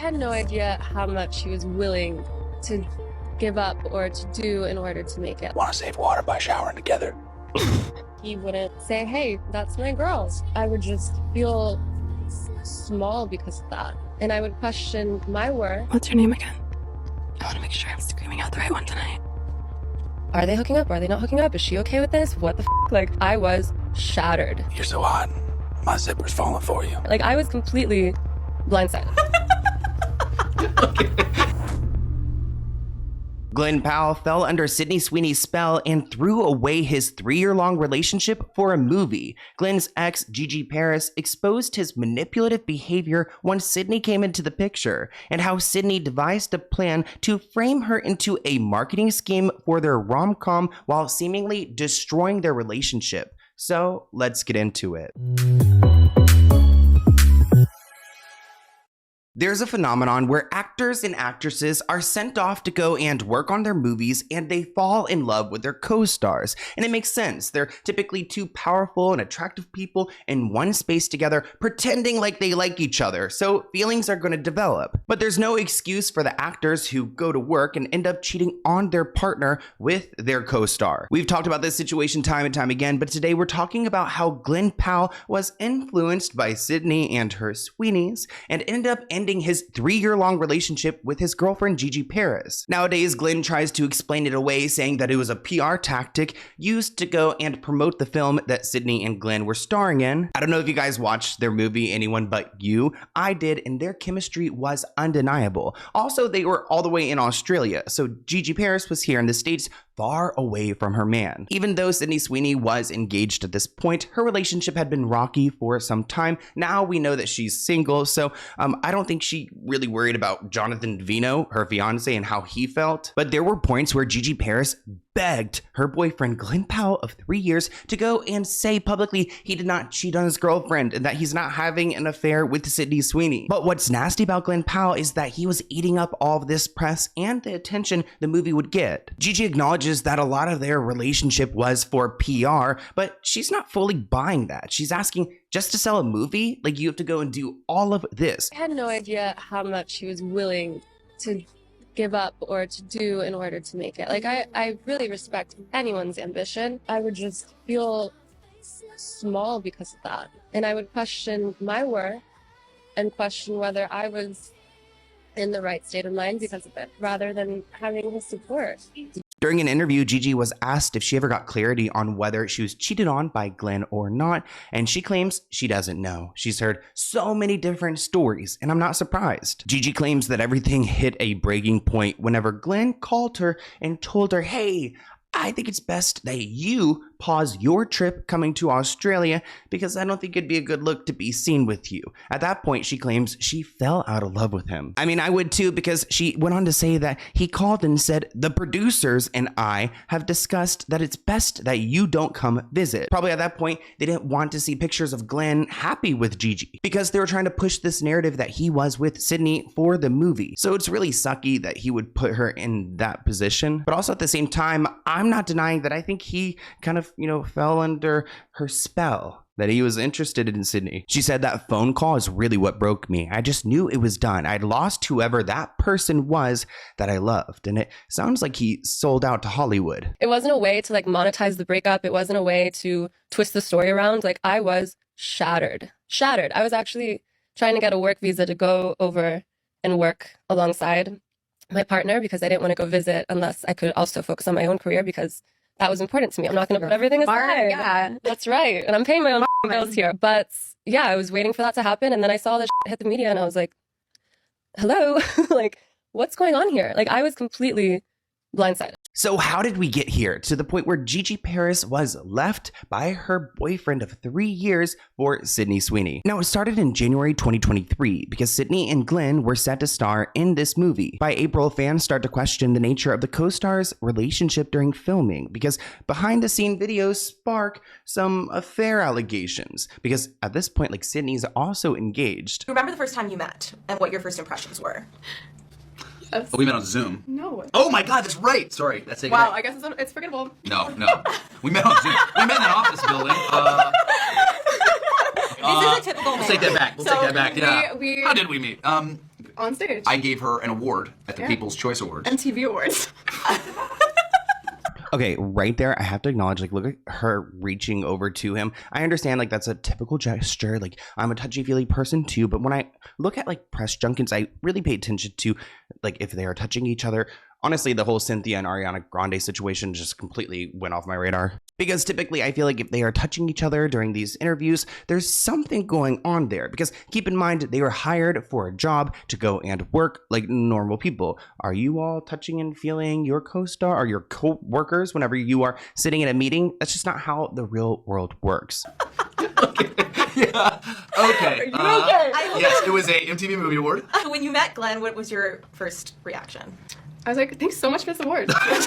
had no idea how much he was willing to give up or to do in order to make it. Want to save water by showering together? He wouldn't say, hey, that's my girl. I would just feel small because of that. And I would question my worth. What's your name again? I want to make sure I'm screaming out the right one tonight. Are they hooking up? Are they not hooking up? Is she okay with this? What the f? Like, I was shattered. You're so hot. My zipper's falling for you. Like, I was completely blindsided. Glen Powell fell under Sydney Sweeney's spell and threw away his 3-year-long relationship for a movie. Glen's ex, Gigi Paris, exposed his manipulative behavior once Sydney came into the picture, and how Sydney devised a plan to frame her into a marketing scheme for their rom-com while seemingly destroying their relationship. So let's get into it. There's a phenomenon where actors and actresses are sent off to go and work on their movies and they fall in love with their co-stars. And it makes sense. They're typically two powerful and attractive people in one space together, pretending like they like each other. So feelings are going to develop. But there's no excuse for the actors who go to work and end up cheating on their partner with their co-star. We've talked about this situation time and time again, but today we're talking about how Glen Powell was influenced by Sydney and her Sweeneys and ended up ending his 3-year-long relationship with his girlfriend Gigi Paris. Nowadays, Glen tries to explain it away, saying that it was a PR tactic used to go and promote the film that Sydney and Glen were starring in. I don't know if you guys watched their movie Anyone But You. I did, and their chemistry was undeniable. Also, they were all the way in Australia, so Gigi Paris was here in the States, far away from her man. Even though Sydney Sweeney was engaged at this point, her relationship had been rocky for some time. Now we know that she's single, so I don't think she really worried about Jonathan Vino, her fiance, and how he felt. But there were points where Gigi Paris begged her boyfriend Glen Powell of 3 years to go and say publicly he did not cheat on his girlfriend and that he's not having an affair with Sydney Sweeney. But what's nasty about Glen Powell is that he was eating up all of this press and the attention the movie would get. Gigi acknowledges that a lot of their relationship was for PR, but she's not fully buying that. She's asking, just to sell a movie? Like, you have to go and do all of this. I had no idea how much he was willing to give up or to do in order to make it. Like, I really respect anyone's ambition. I would just feel small because of that. And I would question my worth and question whether I was in the right state of mind because of it, rather than having his support. During an interview, Gigi was asked if she ever got clarity on whether she was cheated on by Glen or not, and she claims she doesn't know. She's heard so many different stories, and I'm not surprised. Gigi claims that everything hit a breaking point whenever Glen called her and told her, hey, I think it's best that you pause your trip coming to Australia because I don't think it'd be a good look to be seen with you. At that point, she claims she fell out of love with him. I mean, I would too, because she went on to say that he called and said, the producers and I have discussed that it's best that you don't come visit. Probably at that point, they didn't want to see pictures of Glen happy with Gigi because they were trying to push this narrative that he was with Sydney for the movie. So it's really sucky that he would put her in that position. But also at the same time, I'm not denying that I think he kind of, fell under her spell, that he was interested in Sydney. She said that phone call is really what broke me. I just knew it was done. I'd lost whoever that person was that I loved. And it sounds like he sold out to Hollywood. It wasn't a way to monetize the breakup. It wasn't a way to twist the story around. I was shattered. I was actually trying to get a work visa to go over and work alongside my partner because I didn't want to go visit unless I could also focus on my own career because that was important to me. I'm not going to put everything aside. Yeah. That's right. And I'm paying my own bills here. But yeah, I was waiting for that to happen. And then I saw this hit the media and I was like, hello, what's going on here? I was completely blindsided. So how did we get here to the point where Gigi Paris was left by her boyfriend of 3 years for Sydney Sweeney? Now, it started in January 2023 because Sydney and Glen were set to star in this movie. By April, fans start to question the nature of the co-stars' relationship during filming because behind-the-scene videos spark some affair allegations because at this point, Sydney's also engaged. Remember the first time you met and what your first impressions were? Yes. Oh, we met on Zoom. No. Oh my God, that's right. Sorry, that's it. Wow, I guess it's forgettable. No. We met on Zoom. We met in an office building. This is a typical Let's take that back. We'll take that back. Yeah. we- How did we meet? On stage. I gave her an award at the People's Choice Awards. MTV Awards. Okay, right there, I have to acknowledge, like, look at her reaching over to him. I understand, like, that's a typical gesture. Like, I'm a touchy-feely person, too. But when I look at, like, press junkets, I really pay attention to, like, if they are touching each other. Honestly, the whole Cynthia and Ariana Grande situation just completely went off my radar. Because typically, I feel like if they are touching each other during these interviews, there's something going on there. Because keep in mind, they were hired for a job to go and work like normal people. Are you all touching and feeling your co-star or your co-workers whenever you are sitting in a meeting? That's just not how the real world works. Okay. Yeah. Okay. Yes, it was a MTV Movie Award. So when you met Glenn, what was your first reaction? I was like, thanks so much for this award. It's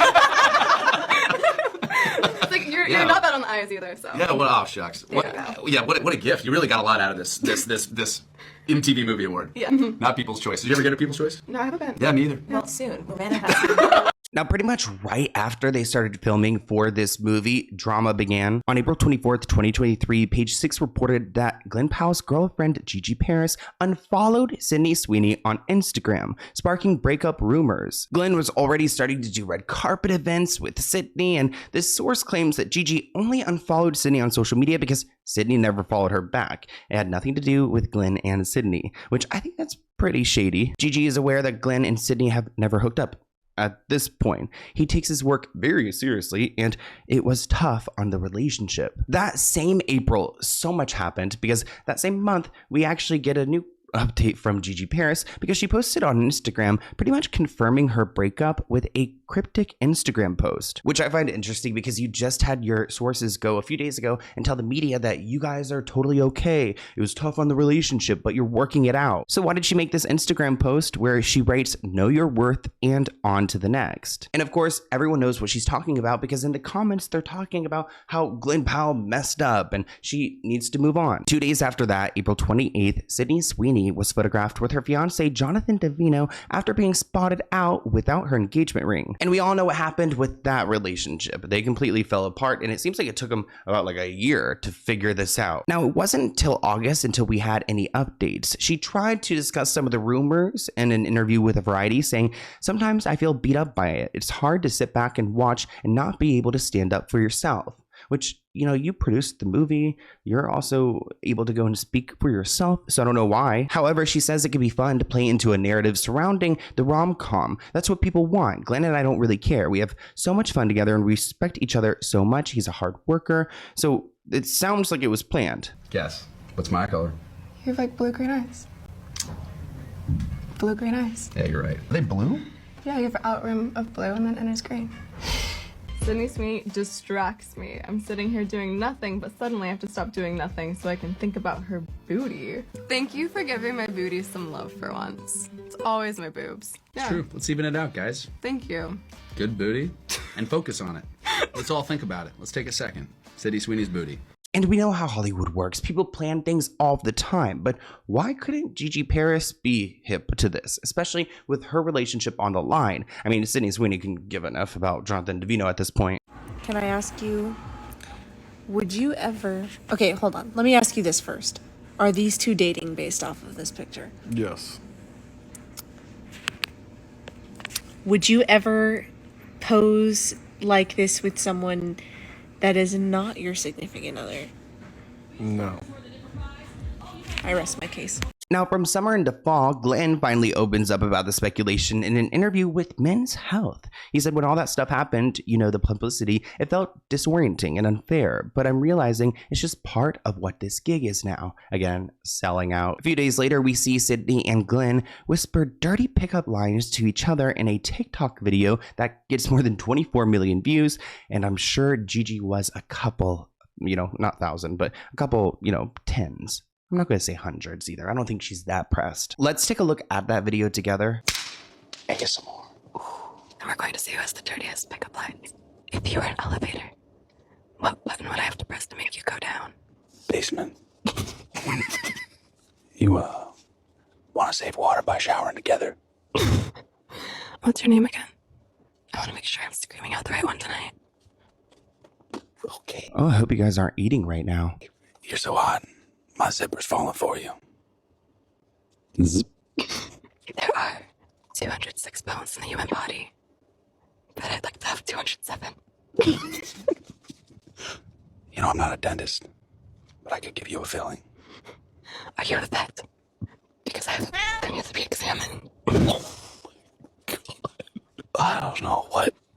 like, you're not bad on the eyes either, so. Yeah. What? Oh, shucks. What a gift. You really got a lot out of this MTV Movie Award. Yeah. Not People's Choice. Did you ever get a People's Choice? No, I haven't been. Yeah, me either. Well, soon. Manassas. Now, pretty much right after they started filming for this movie, drama began. On April 24th, 2023, Page 6 reported that Glen Powell's girlfriend, Gigi Paris, unfollowed Sydney Sweeney on Instagram, sparking breakup rumors. Glen was already starting to do red carpet events with Sydney, and this source claims that Gigi only unfollowed Sydney on social media because Sydney never followed her back. It had nothing to do with Glen and Sydney, which I think that's pretty shady. Gigi is aware that Glen and Sydney have never hooked up. At this point, he takes his work very seriously, and it was tough on the relationship. That same April, so much happened because that same month, we actually get a new update from Gigi Paris because she posted on Instagram pretty much confirming her breakup with a cryptic Instagram post, which I find interesting because you just had your sources go a few days ago and tell the media that you guys are totally okay. It was tough on the relationship, but you're working it out. So why did she make this Instagram post where she writes, "Know your worth," and on to the next? And of course, everyone knows what she's talking about because in the comments, they're talking about how Glen Powell messed up and she needs to move on. 2 days after that, April 28th, Sydney Sweeney was photographed with her fiance Jonathan Davino after being spotted out without her engagement ring. And we all know what happened with that relationship. They completely fell apart, and it seems like it took them about like a year to figure this out. Now, it wasn't until August until we had any updates. She tried to discuss some of the rumors in an interview with Variety, saying, "Sometimes I feel beat up by it. It's hard to sit back and watch and not be able to stand up for yourself." Which, you know, you produced the movie. You're also able to go and speak for yourself, so I don't know why. However, she says it can be fun to play into a narrative surrounding the rom-com. That's what people want. Glen and I don't really care. We have so much fun together and we respect each other so much. He's a hard worker. So it sounds like it was planned. Guess. What's my color? You have like blue-green eyes. Blue-green eyes. Yeah, you're right. Are they blue? Yeah, you have an out rim of blue and then inner's green. Sydney Sweeney distracts me. I'm sitting here doing nothing, but suddenly I have to stop doing nothing so I can think about her booty. Thank you for giving my booty some love for once. It's always my boobs. Yeah. True. Let's even it out, guys. Thank you. Good booty. And focus on it. Let's all think about it. Let's take a second. Sydney Sweeney's booty. And we know how Hollywood works. People plan things all the time. But why couldn't Gigi Paris be hip to this, especially with her relationship on the line? I mean, Sydney Sweeney can give enough about Jonathan Davino at this point. Can I ask you, would you ever... Okay, hold on. Let me ask you this first. Are these two dating based off of this picture? Yes. Would you ever pose like this with someone that is not your significant other? No. I rest my case. Now, from summer into fall, Glen finally opens up about the speculation in an interview with Men's Health. He said when all that stuff happened, you know, the publicity, it felt disorienting and unfair, but I'm realizing it's just part of what this gig is now. Again, selling out. A few days later, we see Sydney and Glen whisper dirty pickup lines to each other in a TikTok video that gets more than 24 million views, and I'm sure Gigi was a couple, you know, not thousand, but a couple, you know, tens. I'm not going to say hundreds either. I don't think she's that pressed. Let's take a look at that video together. And get some more. And we're going to see who has the dirtiest pickup lines. If you were an elevator, what button would I have to press to make you go down? Basement. You, want to save water by showering together? What's your name again? I want to make sure I'm screaming out the right one tonight. Okay. Oh, I hope you guys aren't eating right now. You're so hot. My zipper's falling for you. There are 206 bones in the human body, but I'd like to have 207. You know, I'm not a dentist, but I could give you a filling. Are you a vet? Because there needs to be examined. I don't know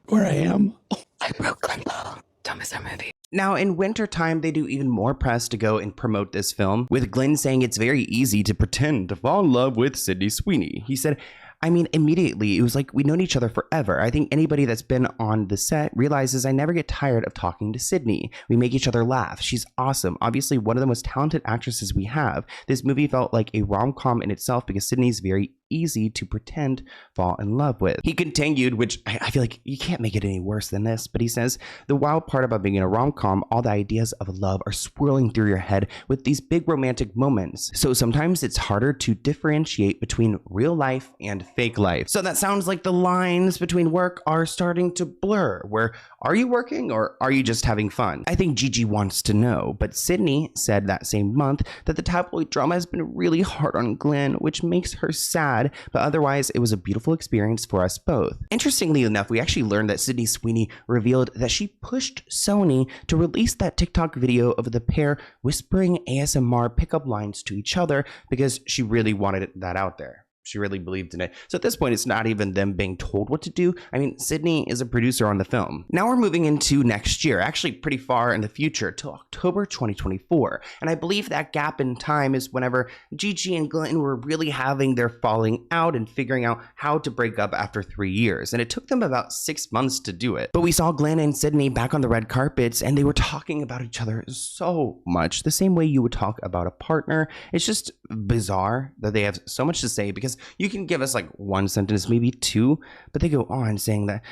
where I am. I broke Glen Paul. Don't miss our movie. Now, in wintertime, they do even more press to go and promote this film, with Glenn saying it's very easy to pretend to fall in love with Sydney Sweeney. He said, I mean, immediately, it was like we've known each other forever. I think anybody that's been on the set realizes I never get tired of talking to Sydney. We make each other laugh. She's awesome. Obviously, one of the most talented actresses we have. This movie felt like a rom-com in itself because Sydney's very easy to pretend fall in love with. He continued, which I feel like you can't make it any worse than this, but he says, the wild part about being in a rom-com, all the ideas of love are swirling through your head with these big romantic moments. So sometimes it's harder to differentiate between real life and fake life. So that sounds like the lines between work are starting to blur, where are you working or are you just having fun? I think Gigi wants to know, but Sydney said that same month that the tabloid drama has been really hard on Glenn, which makes her sad, but otherwise it was a beautiful experience for us both. Interestingly enough, we actually learned that Sydney Sweeney revealed that she pushed Sony to release that TikTok video of the pair whispering ASMR pickup lines to each other because she really wanted that out there. She really believed in it. So at this point, it's not even them being told what to do. I mean, Sydney is a producer on the film. Now we're moving into next year, actually pretty far in the future, till October 2024. And I believe that gap in time is whenever Gigi and Glenn were really having their falling out and figuring out how to break up after 3 years. And it took them about 6 months to do it. But we saw Glenn and Sydney back on the red carpets, and they were talking about each other so much, the same way you would talk about a partner. It's just bizarre that they have so much to say, because you can give us like one sentence, maybe two, but they go on saying that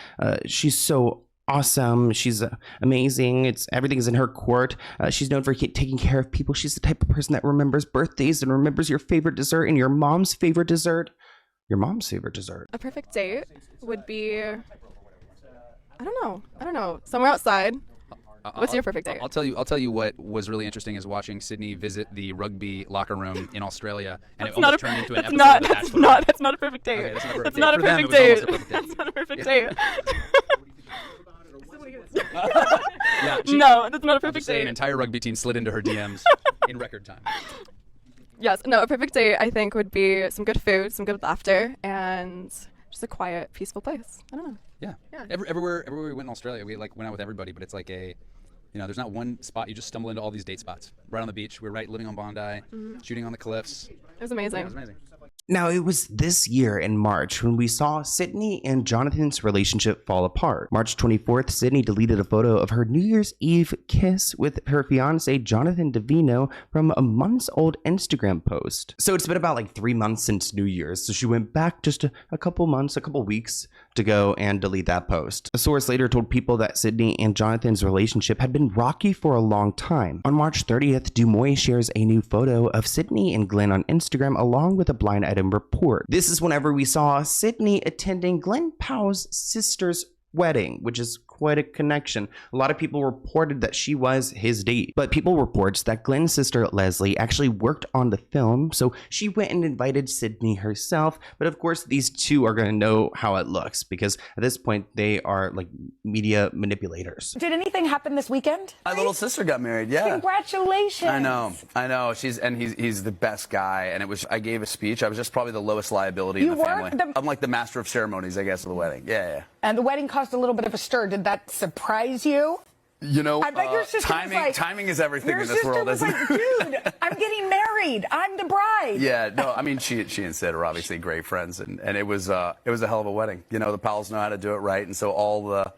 she's so awesome, she's amazing, everything is in her court, she's known for taking care of people, she's the type of person that remembers birthdays and remembers your favorite dessert and your mom's favorite dessert. A perfect date would be, I don't know, somewhere outside. What's your perfect date? I'll tell you what was really interesting is watching Sydney visit the rugby locker room in Australia, and it almost turned into an episode of The Bachelor. That's not a perfect date. Okay, that's not a perfect date. That's not a perfect date. No, that's not a perfect date. An entire rugby team slid into her DMs in record time. Yes, no, a perfect date I think would be some good food, some good laughter, and just a quiet, peaceful place. I don't know. Yeah. Everywhere we went in Australia, we like went out with everybody, but it's like there's not one spot. You just stumble into all these date spots. Right on the beach. We're living on Bondi, shooting on the cliffs. It was amazing. Yeah, it was amazing. Now, it was this year in March when we saw Sydney and Jonathan's relationship fall apart. March 24th, Sydney deleted a photo of her New Year's Eve kiss with her fiance, Jonathan Davino, from a months-old Instagram post. So it's been about like 3 months since New Year's, so she went back just a couple weeks to go and delete that post. A source later told People that Sydney and Jonathan's relationship had been rocky for a long time. On March 30th, Dumois shares a new photo of Sydney and Glenn on Instagram along with a blind item report. This is whenever we saw Sydney attending Glen Powell's sister's wedding, which is quite a connection. A lot of people reported that she was his date, but People reports that Glenn's sister Leslie actually worked on the film, so she went and invited Sydney herself. But of course, these two are going to know how it looks, because at this point they are like media manipulators. Did anything happen this weekend? My little sister got married. Yeah. Congratulations. I know. He's the best guy, and I gave a speech. I was just probably the lowest liability in the family. I'm like the master of ceremonies, I guess, of the wedding. Yeah. And the wedding caused a little bit of a stir. Did that surprise you? You know, I bet your sister timing is everything in this world, isn't it? Your sister was like, dude, I'm getting married. I'm the bride. Yeah, no, I mean, she and Sid are obviously great friends, and it was a hell of a wedding. You know, the Powells know how to do it right, and so all the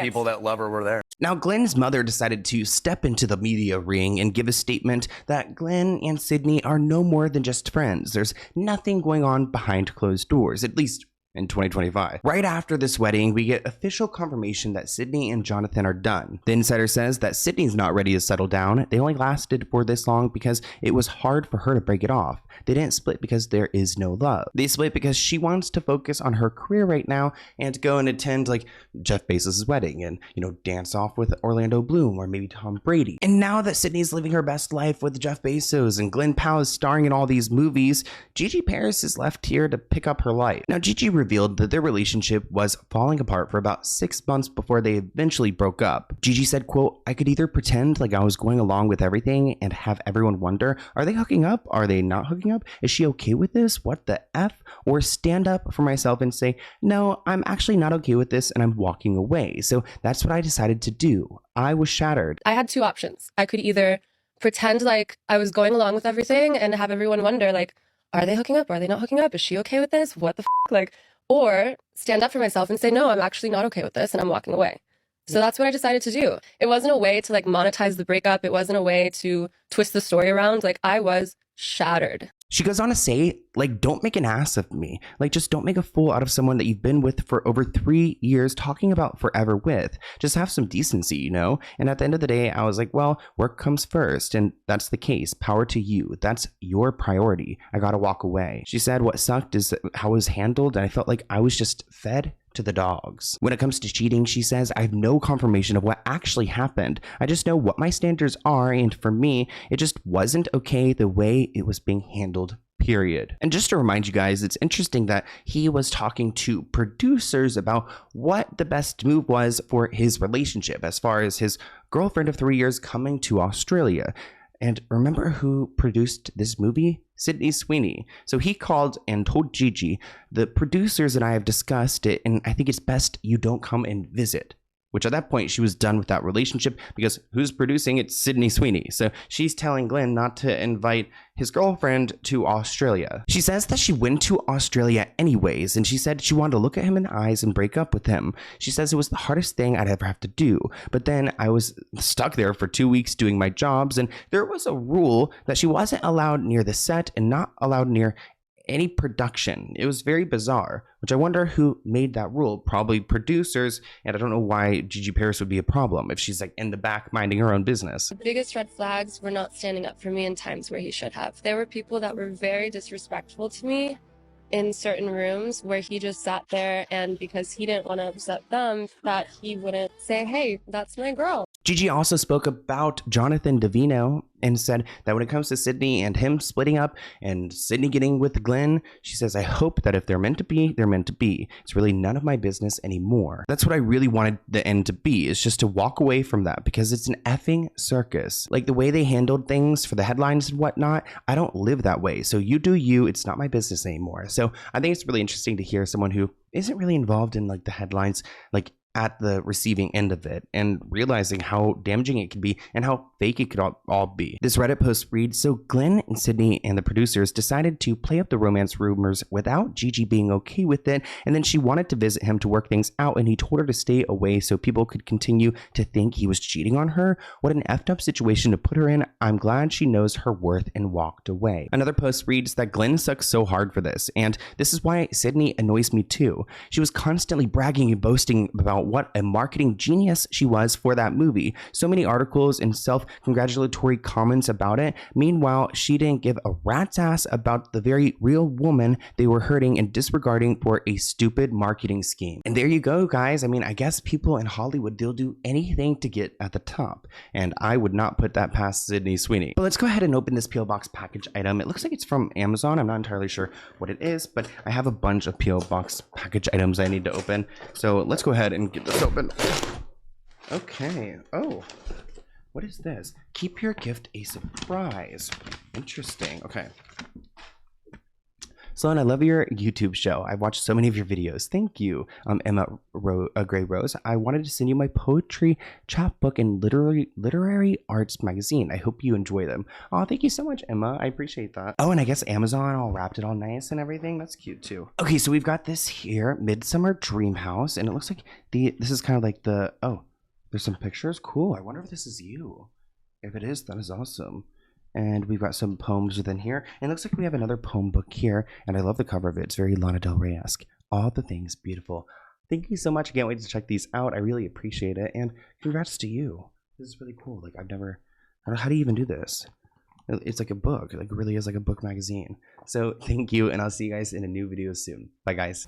people that love her were there. Now, Glenn's mother decided to step into the media ring and give a statement that Glenn and Sydney are no more than just friends. There's nothing going on behind closed doors, at least in 2025. Right after this wedding, we get official confirmation that Sydney and Jonathan are done. The insider says that Sydney's not ready to settle down. They only lasted for this long because it was hard for her to break it off. They didn't split because there is no love. They split because she wants to focus on her career right now and go and attend like Jeff Bezos' wedding and, you know, dance off with Orlando Bloom or maybe Tom Brady. And now that Sydney's living her best life with Jeff Bezos and Glen Powell is starring in all these movies, Gigi Paris is left here to pick up her life. Now, Gigi revealed that their relationship was falling apart for about 6 months before they eventually broke up. Gigi said, quote, "I could either pretend like I was going along with everything and have everyone wonder, are they hooking up? Are they not hooking up? Is she okay with this? What the F? Or stand up for myself and say, no, I'm actually not okay with this and I'm walking away. So that's what I decided to do. I was shattered." I had two options. I could either pretend like I was going along with everything and have everyone wonder, like, are they hooking up? Are they not hooking up? Is she okay with this? What the f? Like, or stand up for myself and say, no, I'm actually not okay with this and I'm walking away. So that's what I decided to do. It wasn't a way to like monetize the breakup. It wasn't a way to twist the story around. Like, I was shattered. She goes on to say, like, don't make an ass of me. Like, just don't make a fool out of someone that you've been with for over 3 years, talking about forever with. Just have some decency, you know? And at the end of the day, I was like, well, work comes first. And that's the case. Power to you. That's your priority. I gotta walk away. She said what sucked is how it was handled. And I felt like I was just fed to the dogs. When it comes to cheating, she says, I have no confirmation of what actually happened. I just know what my standards are, and for me, it just wasn't okay the way it was being handled, period. And just to remind you guys, it's interesting that he was talking to producers about what the best move was for his relationship as far as his girlfriend of 3 years coming to Australia. And remember who produced this movie? Sydney Sweeney. So he called and told Gigi, the producers and I have discussed it, and I think it's best you don't come and visit. Which at that point, she was done with that relationship because who's producing? It's Sydney Sweeney. So she's telling Glen not to invite his girlfriend to Australia. She says that she went to Australia anyways, and she said she wanted to look at him in the eyes and break up with him. She says it was the hardest thing I'd ever have to do. But then I was stuck there for 2 weeks doing my jobs, and there was a rule that she wasn't allowed near the set and not allowed near any production. It was very bizarre, which I wonder who made that rule. Probably producers, and I don't know why Gigi Paris would be a problem if she's like in the back minding her own business. The biggest red flags were not standing up for me in times where he should have. There were people that were very disrespectful to me in certain rooms where he just sat there, and because he didn't want to upset them, that he wouldn't say, hey, that's my girl. Gigi also spoke about Jonathan Davino and said that when it comes to Sydney and him splitting up and Sydney getting with Glen, she says, I hope that if they're meant to be, they're meant to be. It's really none of my business anymore. That's what I really wanted the end to be, is just to walk away from that because it's an effing circus. Like the way they handled things for the headlines and whatnot, I don't live that way. So you do you, it's not my business anymore. So I think it's really interesting to hear someone who isn't really involved in like the headlines, like at the receiving end of it, and realizing how damaging it could be and how fake it could all be. This Reddit post reads, so Glen and Sydney and the producers decided to play up the romance rumors without Gigi being okay with it, and then she wanted to visit him to work things out, and he told her to stay away so people could continue to think he was cheating on her. What an effed up situation to put her in. I'm glad she knows her worth and walked away. Another post reads that Glen sucks so hard for this, and this is why Sydney annoys me too. She was constantly bragging and boasting about what a marketing genius she was for that movie. So many articles and self-congratulatory comments about it. Meanwhile, she didn't give a rat's ass about the very real woman they were hurting and disregarding for a stupid marketing scheme. And there you go, guys. I mean, I guess people in Hollywood, they'll do anything to get at the top. And I would not put that past Sydney Sweeney. But let's go ahead and open this P.O. Box package item. It looks like it's from Amazon. I'm not entirely sure what it is, but I have a bunch of P.O. Box package items I need to open. So let's go ahead and get this open. Okay. Oh, what is this? Keep your gift a surprise. Interesting. Okay. Sloan, I love your YouTube show. I've watched so many of your videos. Thank you, Emma Gray Rose. I wanted to send you my poetry chapbook and literary arts magazine. I hope you enjoy them. Oh, thank you so much, Emma. I appreciate that. Oh, and I guess Amazon all wrapped it all nice and everything. That's cute too. Okay, so we've got this here, Midsummer Dream House, and it looks like this is kind of like the, oh, there's some pictures. Cool. I wonder if this is you. If it is, that is awesome. And we've got some poems within here. And it looks like we have another poem book here. And I love the cover of it. It's very Lana Del Rey-esque. all the things beautiful. Thank you so much. I can't wait to check these out. I really appreciate it. And congrats to you. This is really cool. Like, I don't know, how do you even do this? It's like a book. Like, it really is like a book magazine. So thank you, and I'll see you guys in a new video soon. Bye, guys.